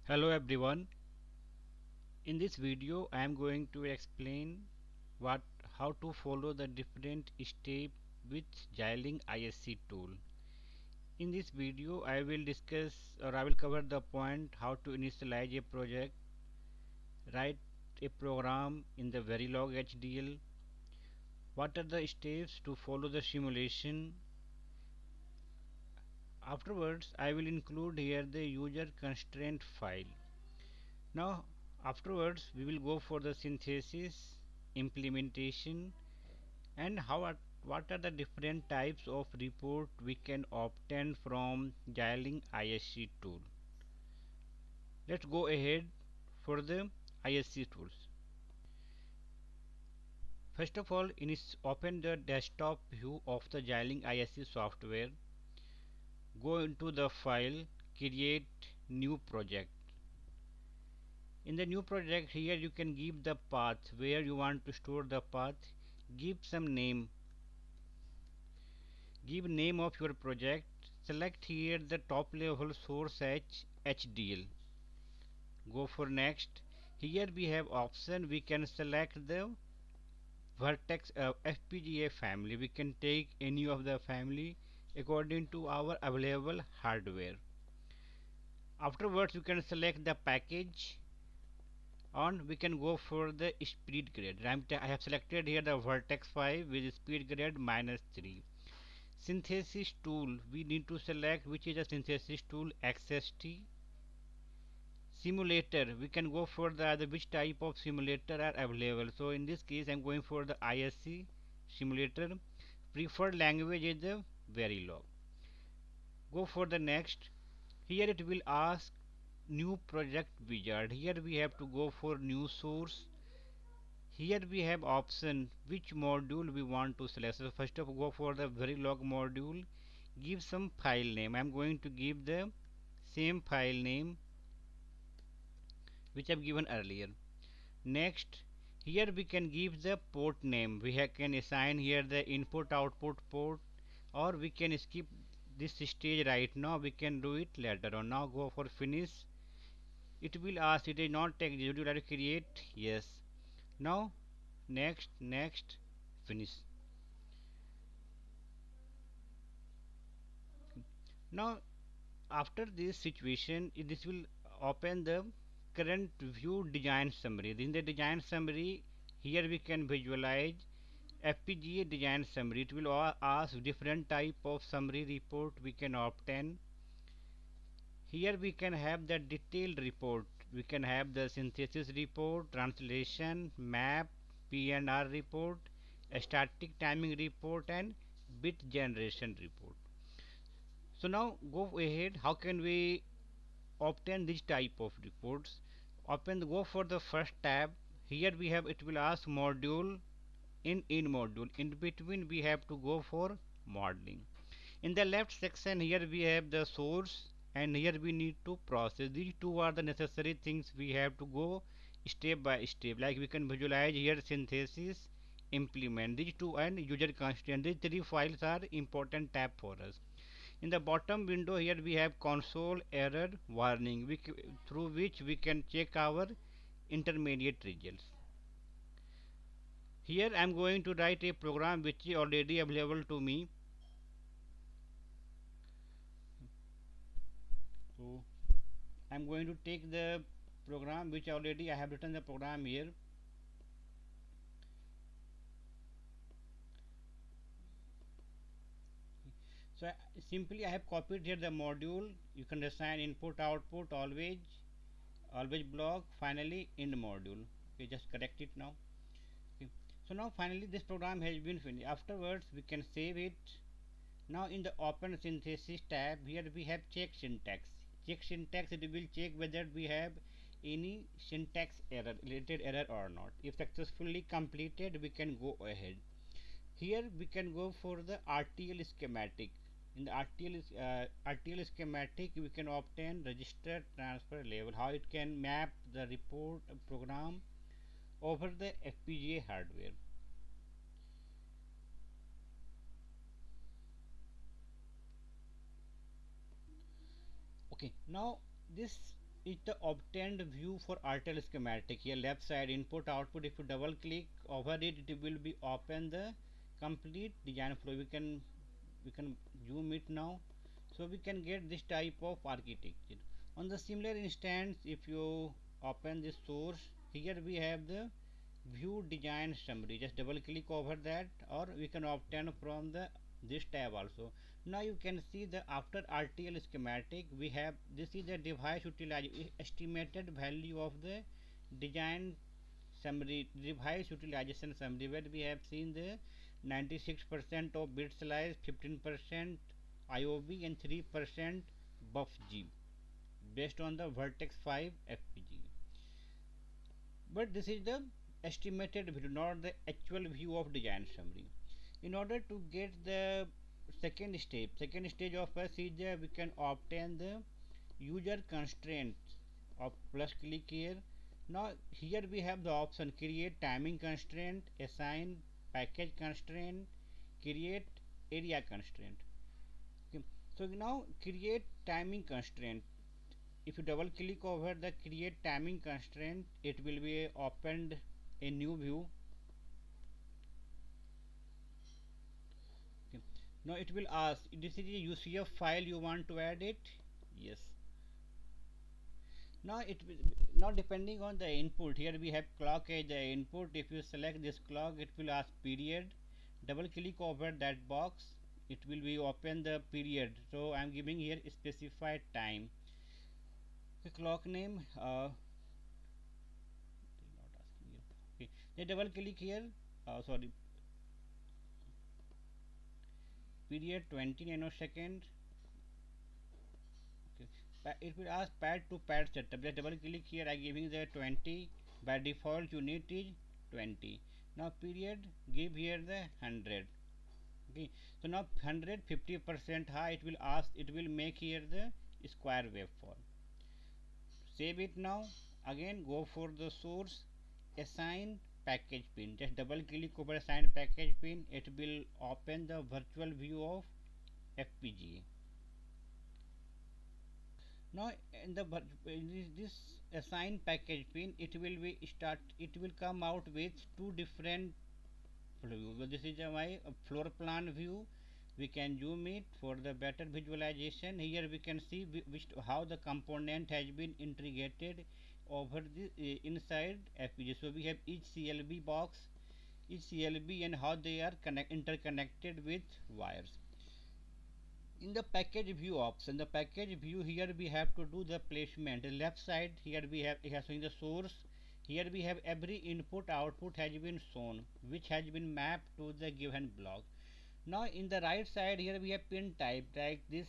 Hello everyone. In this video I am going to explain what how to follow the different steps with Xilinx ISC tool. In this video I will discuss or I will cover the point how to initialize a project, write a program in the Verilog HDL, what are the steps to follow the simulation. Afterwards I will include here the user constraint file. Now afterwards we will go for the synthesis, implementation, and what are the different types of report we can obtain from Xilinx ISC tool. Let's go ahead for the ISC tools. First of all, open the desktop view of the Xilinx ISC software. Go into the file, create new project. In the new project, here you can give the path where you want to store the path. Give some name. Give name of your project. Select here the top level source HDL. Go for next. Here we have option. We can select the vertex FPGA family. We can take any of the family according to our available hardware. Afterwards, you can select the package and we can go for the speed grade. I have selected here the Vertex 5 with speed grade -3. Synthesis tool, we need to select which is a synthesis tool. XST. Simulator, we can go for the which type of simulator are available. So in this case I'm going for the ISC simulator. Preferred language is the Verilog. Go for the next. Here it will ask new project wizard. Here we have to go for new source. Here we have option which module we want to select. So first of all go for the Verilog module. Give some file name. I'm going to give the same file name which I've given earlier. Next, here we can give the port name. Can assign here the input output port, or we can skip this stage right now. We can do it later on. Now go for finish. It will ask it is not text. Would you like to create? Yes. Now next finish. Now after this situation, this will open the current view design summary. In the design summary, here we can visualize FPGA design summary. It will ask different type of summary report we can obtain. Here we can have the detailed report. We can have the synthesis report, translation, map, PNR report, a static timing report, and bit generation report. So now go ahead. How can we obtain this type of reports? Go for the first tab. Here we have it will ask module in module. In between we have to go for modeling. In the left section here we have the source and here we need to process. These two are the necessary things we have to go step by step. Like we can visualize here synthesis, implement. These two and user constraint. These three files are important tab for us. In the bottom window here we have console error warning through which we can check our intermediate results. Here I am going to write a program which is already available to me. So I am going to take the program which already I have written the program here. So simply I have copied here the module. You can assign input output always block, finally end module. Okay, just correct it now. Okay. So now finally this program has been finished. Afterwards we can save it. Now in the open synthesis tab here we have check syntax. Check syntax, it will check whether we have any syntax error related error or not. If successfully completed we can go ahead. Here we can go for the RTL schematic. In the RTL schematic we can obtain register transfer level, how it can map the report program over the FPGA hardware. Okay, now this is the obtained view for RTL schematic. Here left side input output, if you double click over it, it will be open the complete design flow. We can zoom it now, so we can get this type of architecture. On the similar instance, if you open this source, here we have the view design summary. Just double click over that, or we can obtain from the this tab also. Now you can see the after RTL schematic we have, this is the device utilization estimated value of the design summary, device utilization summary, where we have seen the 96% of bit slice, 15% IOB and 3% BUFG based on the Vertex 5 FPG. But this is the estimated view, not the actual view of design summary. In order to get the second stage of us is we can obtain the user constraints of plus click here. Now here we have the option create timing constraint, assign package constraint, create area constraint. Okay. So now create timing constraint, if you double click over the create timing constraint, it will be opened a new view. Okay. Now it will ask, this is a UCF file you want to add it? Yes. Now it will, now depending on the input, here we have clock as the input. If you select this clock, it will ask period. Double click over that box, it will be open the period. So I am giving here specified time. The clock name, okay. They double click here, sorry, period 20 nanosecond. Okay. It will ask pad to pad setup. Just double click here, I giving the 20. By default unit is 20. Now period, give here the 100. Okay. So now 150% high, it will ask, it will make here the square waveform. Save it now. Again go for the source, assign package pin. Just double click over assign package pin, it will open the virtual view of FPGA. Now in the this assign package pin, it will be it will come out with two different view. Well, this is my floor plan view. We can zoom it for the better visualization. Here we can see how the component has been integrated over the inside FPGA. So we have each CLB box, each CLB, and how they are interconnected with wires. In the package view option, the package view, here we have to do the placement. The left side, here we have, it has showing the source. Here we have every input output has been shown, which has been mapped to the given block. Now in the right side, here we have pin type, like this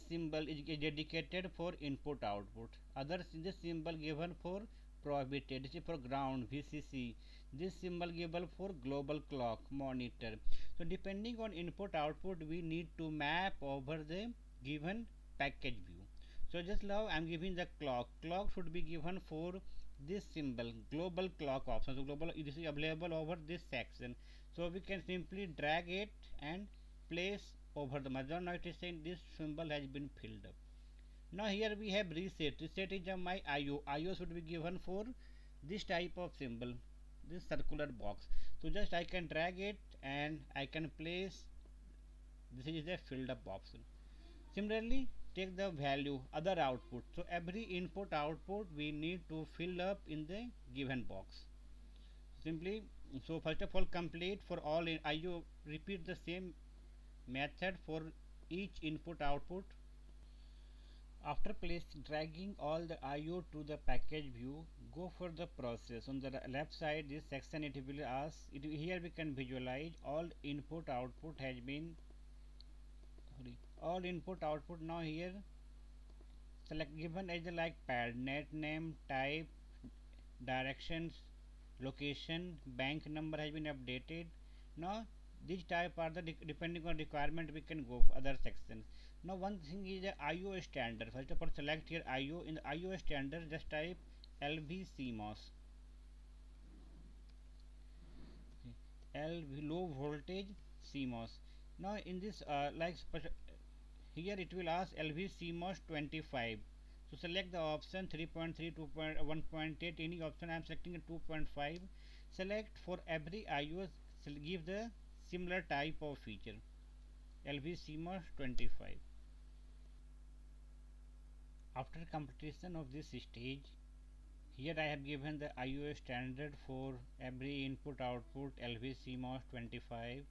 symbol is dedicated for input output. Others, this symbol given for prohibited, this is for ground VCC. This symbol given for global clock monitor. So depending on input output, we need to map over the given package view. So just now I am giving the clock. Clock should be given for this symbol, global clock option. So global, this is available over this section. So we can simply drag it and place over the mother. Now it is saying this symbol has been filled up. Now here we have reset. Reset is my IO. IO should be given for this type of symbol, this circular box. So just I can drag it and I can place, this is a filled up option. Similarly, take the value other output. So every input output we need to fill up in the given box. Simply, so first of all complete for all in IO, repeat the same method for each input output. After dragging all the IO to the package view, go for the process. On the left side, this section, it will ask, here we can visualize all input output has been, all input output. Now here select given as the like pad, net name, type, directions, location, bank number has been updated. Now these type are the depending on requirement, we can go for other sections. Now one thing is the IO standard. First of all, select here IO. In the IO standard, just type LV CMOS. LV low voltage CMOS. Now in this here it will ask LV CMOS 25. So select the option 3.3, 1.8, any option. I am selecting a 2.5. Select for every IO, give the similar type of feature. LV CMOS 25. After completion of this stage, here I have given the IO standard for every input output LV CMOS 25.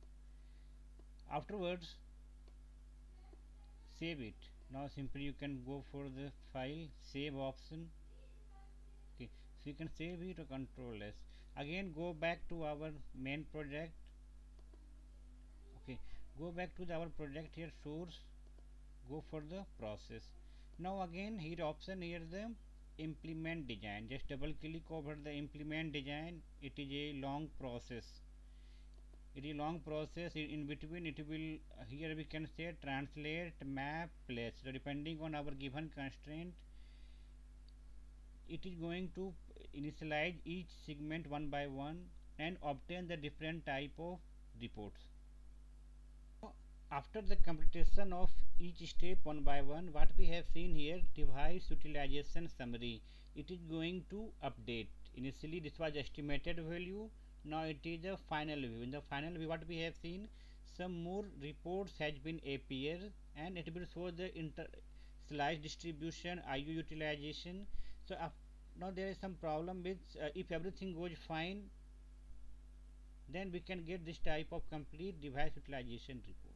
Afterwards, save it. Now simply you can go for the file save option. Okay, so you can save it or control S. Again go back to our main project. Okay, go back to our project here, source, go for the process. Now again here option, here the implement design, just double click over the implement design. It is a long process, it is long process. In between it will, here we can say translate, map, place. So depending on our given constraint, it is going to initialize each segment one by one and obtain the different type of reports. After the completion of each step one by one, what we have seen here, device utilization summary, it is going to update. Initially this was estimated value, now it is a final view. In the final view what we have seen, some more reports has been appear and it will show the slice distribution, IO utilization. So now there is some problem with if everything goes fine, then we can get this type of complete device utilization report.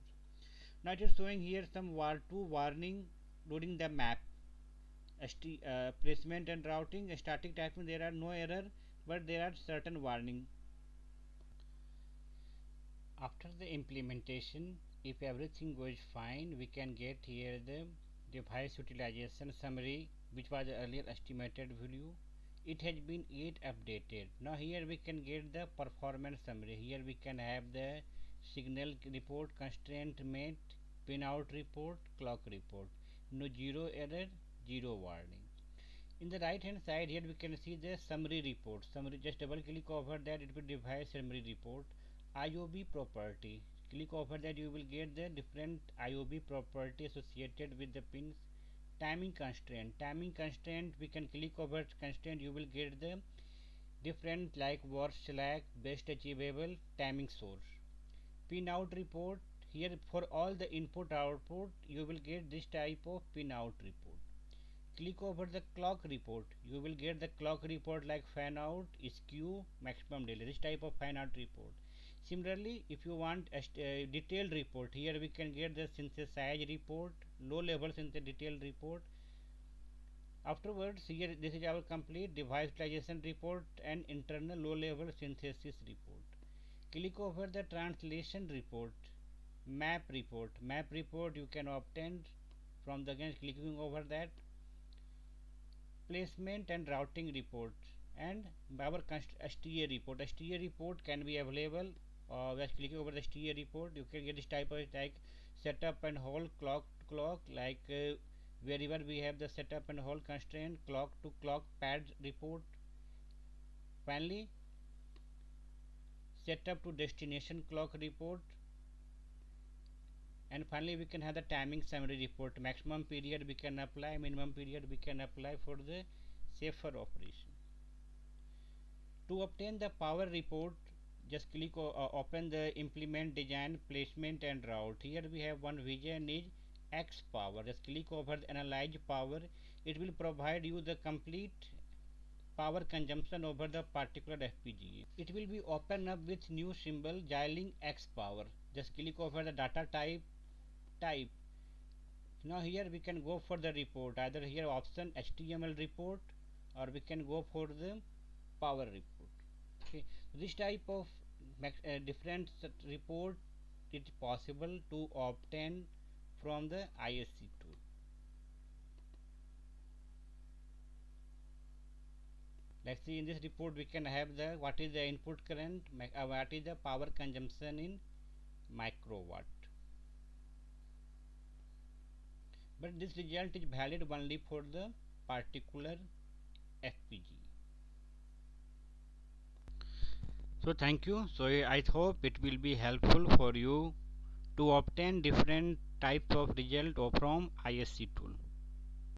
Now it is showing here some war2 warning during the map, placement and routing, static typing. There are no error, but there are certain warning. After the implementation, if everything goes fine, we can get here the device utilization summary, which was the earlier estimated value. It has been yet updated. Now here we can get the performance summary. Here we can have the signal report, constraint met, pinout report, clock report. No zero error, zero warning. In the right hand side here we can see the summary report. Summary, just double click over that, it will device summary report. IOB property, click over that, you will get the different IOB property associated with the pins. Timing constraint, we can click over constraint, you will get the different like worst slack, best achievable, timing source. Pinout report, here for all the input output you will get this type of pinout report. Click over the clock report, you will get the clock report like fan out, skew, maximum delay, this type of fan out report. Similarly, if you want a detailed report, here we can get the synthesize report, low level synthesis detailed report. Afterwards, here this is our complete device utilization report and internal low level synthesis report. Click over the translation report, map report. Map report you can obtain from the, again clicking over that. Placement and routing report and our STA report. STA report can be available. Just clicking over the STA report, you can get this type of like setup and hold, clock to clock, like wherever we have the setup and hold constraint, clock to clock pad report. Finally, setup to destination clock report. And finally we can have the timing summary report. Maximum period we can apply, minimum period we can apply for the safer operation. To obtain the power report, just click open the implement design, placement and route. Here we have one vision is X power. Just click over the analyze power, it will provide you the complete power consumption over the particular FPGA. It will be open up with new symbol Xilinx X power. Just click over the data type. Now here we can go for the report, either here option HTML report or we can go for the power report. Okay, this type of different report is possible to obtain from the ISC tool. Let's see, in this report we can have the what is the input current, what is the power consumption in microwatt. But this result is valid only for the particular FPGA. So thank you. So I hope it will be helpful for you to obtain different types of result from ISC tool.